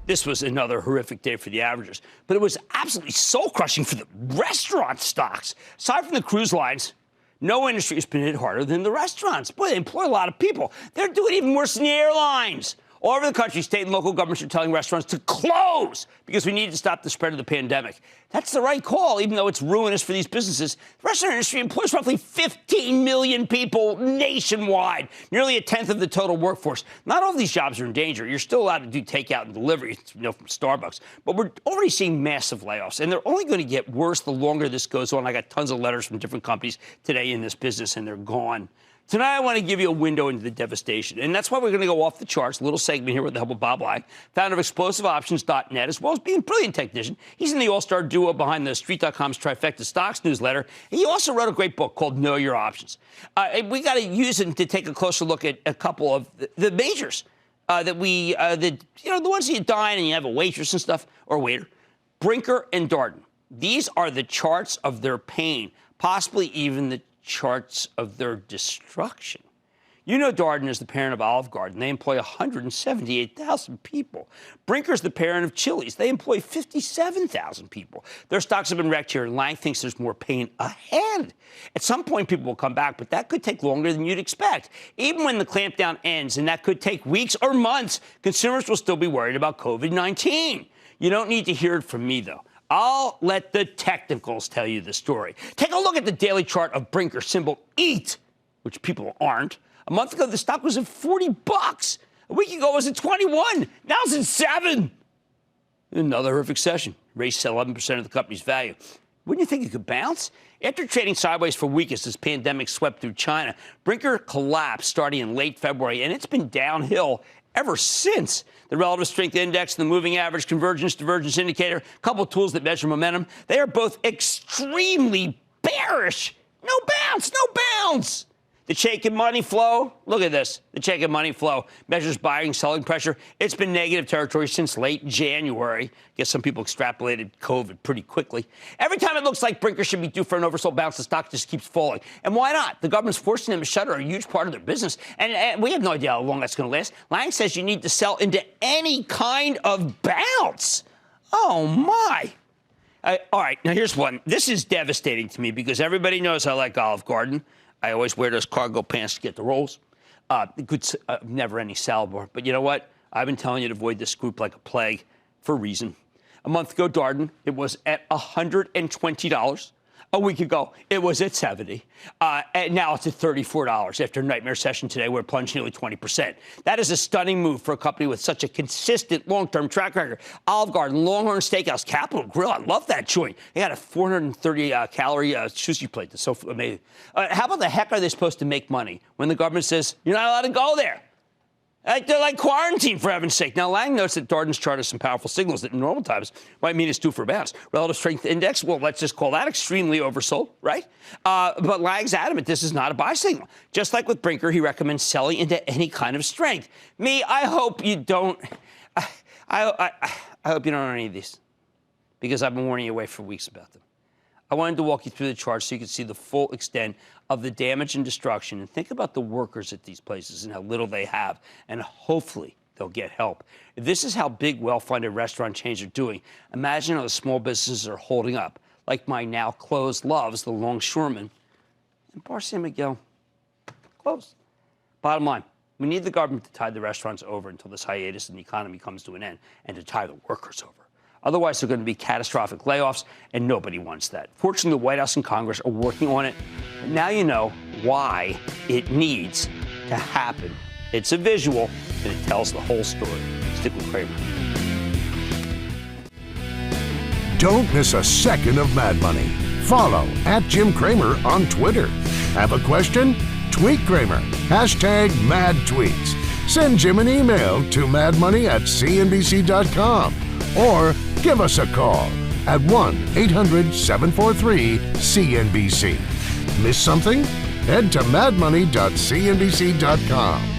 This was another horrific day for the averages, but it was absolutely soul-crushing for the restaurant stocks. Aside from the cruise lines, no industry has been hit harder than the restaurants. Boy, they employ a lot of people. They're doing even worse than the airlines. All over the country, state and local governments are telling restaurants to close because we need to stop the spread of the pandemic. That's the right call, even though it's ruinous for these businesses. The restaurant industry employs roughly 15 million people nationwide, nearly a tenth of the total workforce. Not all of these jobs are in danger. You're still allowed to do takeout and delivery, from Starbucks. But we're already seeing massive layoffs, and they're only going to get worse the longer this goes on. I got tons of letters from different companies today in this business, and they're gone. Tonight, I want to give you a window into the devastation, and that's why we're going to go off the charts. A little segment here with the help of Bob Lang, founder of ExplosiveOptions.net, as well as being a brilliant technician. He's in the all-star duo behind the Street.com's Trifecta Stocks newsletter. He also wrote a great book called Know Your Options. We got to use it to take a closer look at a couple of the majors the ones that you dine and you have a waitress and stuff, or waiter. Brinker and Darden. These are the charts of their pain, possibly even the charts of their destruction. You know Darden is the parent of Olive Garden. They employ 178,000 people. Brinker's the parent of Chili's. They employ 57,000 people. Their stocks have been wrecked here, and Lang thinks there's more pain ahead. At some point, people will come back, but that could take longer than you'd expect. Even when the clampdown ends, and that could take weeks or months, consumers will still be worried about COVID-19. You don't need to hear it from me, though. I'll let the technicals tell you the story. Take a look at the daily chart of Brinker, symbol EAT, which people aren't. A month ago, the stock was at $40. A week ago, it was at 21. Now it's at 7. Another horrific session. Raised 11% of the company's value. Wouldn't you think it could bounce? After trading sideways for weeks as this pandemic swept through China, Brinker collapsed starting in late February, and it's been downhill ever since. The relative strength index, the moving average convergence divergence indicator, a couple tools that measure momentum, they are both extremely bearish. No bounce, no bounce. The check and money flow, look at this. The check and money flow measures buying, selling pressure. It's been negative territory since late January. Guess some people extrapolated COVID pretty quickly. Every time it looks like Brinker should be due for an oversold bounce, the stock just keeps falling. And why not? The government's forcing them to shutter a huge part of their business. And we have no idea how long that's going to last. Lang says you need to sell into any kind of bounce. Oh, my. All right, now here's one. This is devastating to me because everybody knows I like Olive Garden. I always wear those cargo pants to get the rolls. Never any salad bar. But you know what? I've been telling you to avoid this group like a plague for a reason. A month ago, Darden, it was at $120. A week ago, it was at $70. And now it's at $34. After a nightmare session today, where it plunged nearly 20%. That is a stunning move for a company with such a consistent long-term track record. Olive Garden, Longhorn Steakhouse, Capitol Grill. I love that joint. They got a 430-calorie sushi plate. That's so amazing. How about the heck are they supposed to make money when the government says you're not allowed to go there? They're like quarantine, for heaven's sake. Now, Lang notes that Darden's chart has some powerful signals that in normal times might mean it's due for a bounce. Relative strength index, well, let's just call that extremely oversold, right? But Lang's adamant this is not a buy signal. Just like with Brinker, he recommends selling into any kind of strength. Me, I hope you don't. I hope you don't own any of these because I've been warning you away for weeks about them. I wanted to walk you through the chart so you could see the full extent of the damage and destruction, and think about the workers at these places and how little they have, and hopefully they'll get help. If this is how big, well-funded restaurant chains are doing, imagine how the small businesses are holding up, like my now closed Loves, the Longshoreman, and Bar San Miguel. Closed. Bottom line, we need the government to tide the restaurants over until this hiatus in the economy comes to an end, and to tie the workers over. Otherwise, there are going to be catastrophic layoffs, and nobody wants that. Fortunately, the White House and Congress are working on it. And now you know why it needs to happen. It's a visual, and it tells the whole story. Stick with Cramer. Don't miss a second of Mad Money. Follow @JimCramer on Twitter. Have a question? Tweet Cramer. #MadTweets. Send Jim an email to madmoney@cnbc.com. Or give us a call at 1-800-743-CNBC. Miss something? Head to madmoney.cnbc.com.